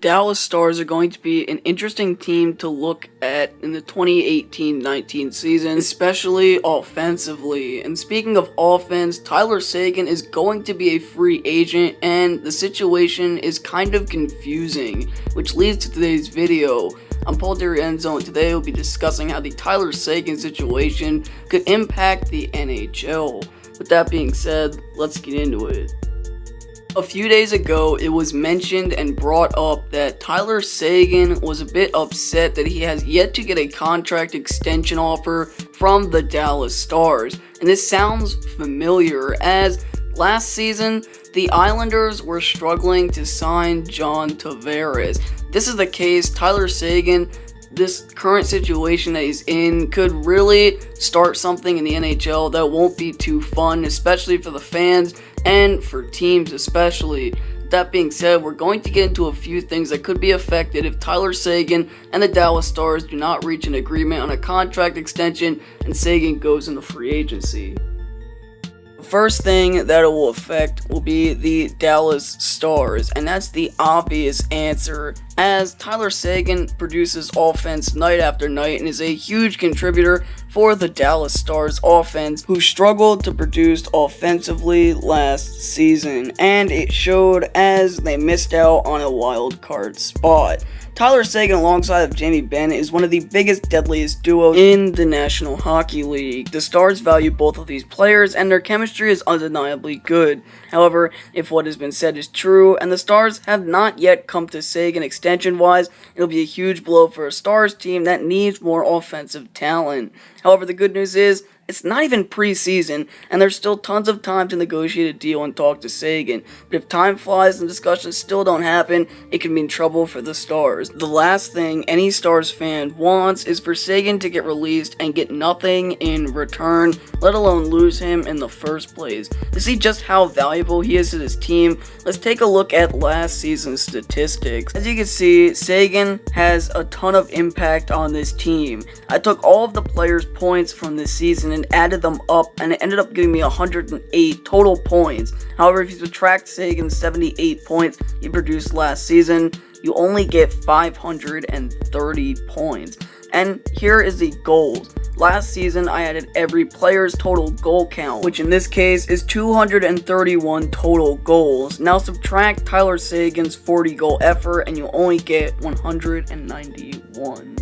Dallas Stars are going to be an interesting team to look at in the 2018-19 season, especially offensively. And speaking of offense, Tyler Seguin is going to be a free agent, and the situation is kind of confusing, which leads to today's video. I'm Paul Derry Endzone, and today we'll be discussing how the Tyler Seguin situation could impact the NHL. With that being said, let's get into it. A few days ago, it was mentioned and brought up that Tyler Seguin was a bit upset that he has yet to get a contract extension offer from the Dallas Stars. And this sounds familiar, as last season, the Islanders were struggling to sign John Tavares. This is the case. Tyler Seguin, this current situation that he's in, could really start something in the NHL that won't be too fun, especially for the fans and for teams especially. That being said, we're going to get into a few things that could be affected if Tyler Seguin and the Dallas Stars do not reach an agreement on a contract extension and Seguin goes into free agency. The first thing that it will affect will be the Dallas Stars, and that's the obvious answer, as Tyler Seguin produces offense night after night and is a huge contributor for the Dallas Stars offense, who struggled to produce offensively last season, and it showed as they missed out on a wild card spot. Tyler Seguin alongside of Jamie Benn is one of the biggest, deadliest duos in the National Hockey League. The Stars value both of these players, and their chemistry is undeniably good. However, if what has been said is true, and the Stars have not yet come to Seguin extension-wise, it'll be a huge blow for a Stars team that needs more offensive talent. However, the good news is, it's not even preseason, and there's still tons of time to negotiate a deal and talk to Seguin. But if time flies and discussions still don't happen, it can mean trouble for the Stars. The last thing any Stars fan wants is for Seguin to get released and get nothing in return, let alone lose him in the first place. To see just how valuable he is to this team, let's take a look at last season's statistics. As you can see, Seguin has a ton of impact on this team. I took all of the players' points from this season and added them up, and it ended up giving me 108 total points. However, if you subtract Seguin's 78 points he produced last season, you only get 530 points. And here is the goals. Last season, I added every player's total goal count, which in this case is 231 total goals. Now subtract Tyler Seguin's 40 goal effort, and you only get 191.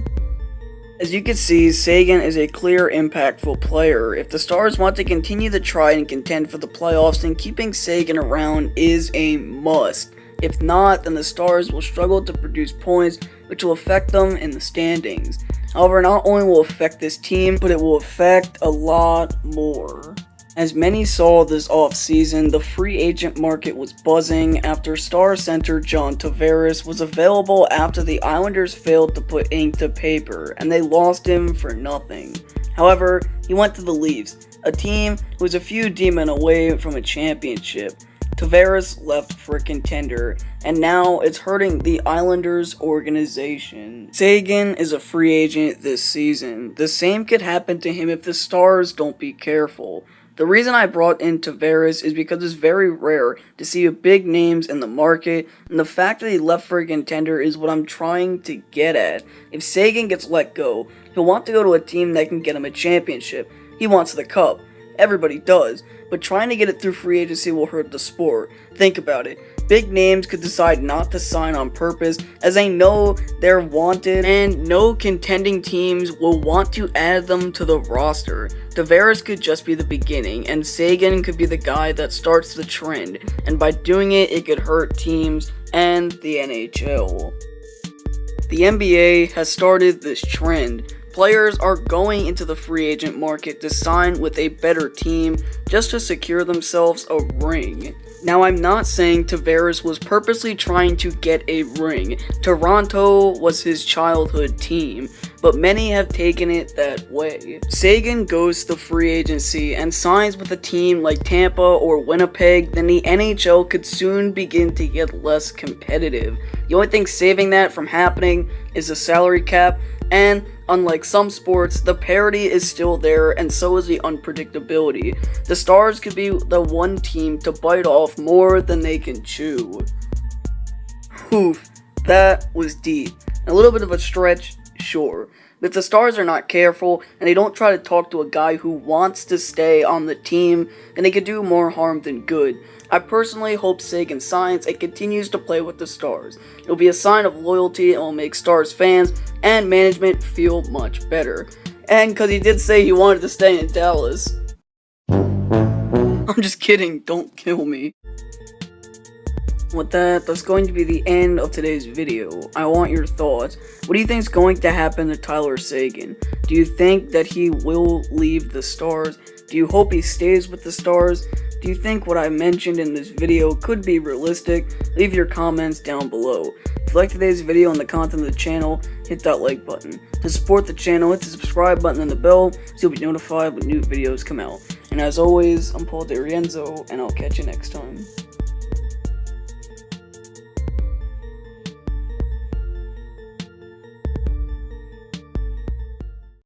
As you can see, Seguin is a clear, impactful player. If the Stars want to continue to try and contend for the playoffs, then keeping Seguin around is a must. If not, then the Stars will struggle to produce points, which will affect them in the standings. However, not only will it affect this team, but it will affect a lot more. As many saw this offseason, the free agent market was buzzing after Star center John Tavares was available after the Islanders failed to put ink to paper, and they lost him for nothing. However, he went to the Leafs, a team who was a few D-men away from a championship. Tavares left for a contender, and now it's hurting the Islanders organization. Seguin is a free agent this season. The same could happen to him if the Stars don't be careful. The reason I brought in Tavares is because it's very rare to see big names in the market, and the fact that he left for a contender is what I'm trying to get at. If Seguin gets let go, he'll want to go to a team that can get him a championship. He wants the cup. Everybody does. But trying to get it through free agency will hurt the sport. Think about it. Big names could decide not to sign on purpose, as they know they're wanted, and no contending teams will want to add them to the roster. Tavares could just be the beginning, and Seguin could be the guy that starts the trend, and by doing it, it could hurt teams and the NHL. The NBA has started this trend. Players are going into the free agent market to sign with a better team just to secure themselves a ring. Now, I'm not saying Tavares was purposely trying to get a ring. Toronto was his childhood team, but many have taken it that way. Seguin goes to free agency and signs with a team like Tampa or Winnipeg, then the NHL could soon begin to get less competitive. The only thing saving that from happening is the salary cap, and unlike some sports, the parity is still there, and so is the unpredictability. The Stars could be the one team to bite off more than they can chew. Oof, That was deep. A little bit of a stretch, sure. But if the Stars are not careful, and they don't try to talk to a guy who wants to stay on the team, then they could do more harm than good. I personally hope Seguin signs and continues to play with the Stars. It'll be a sign of loyalty and will make Stars fans and management feel much better. And because he did say he wanted to stay in Dallas. I'm just kidding, don't kill me. With that, that's going to be the end of today's video. I want your thoughts. What do you think is going to happen to Tyler Seguin? Do you think that he will leave the Stars? Do you hope he stays with the Stars? Do you think what I mentioned in this video could be realistic? Leave your comments down below. If you like today's video and the content of the channel, hit that like button. To support the channel, hit the subscribe button and the bell so you'll be notified when new videos come out. And as always, I'm Paul DeRienzo, and I'll catch you next time.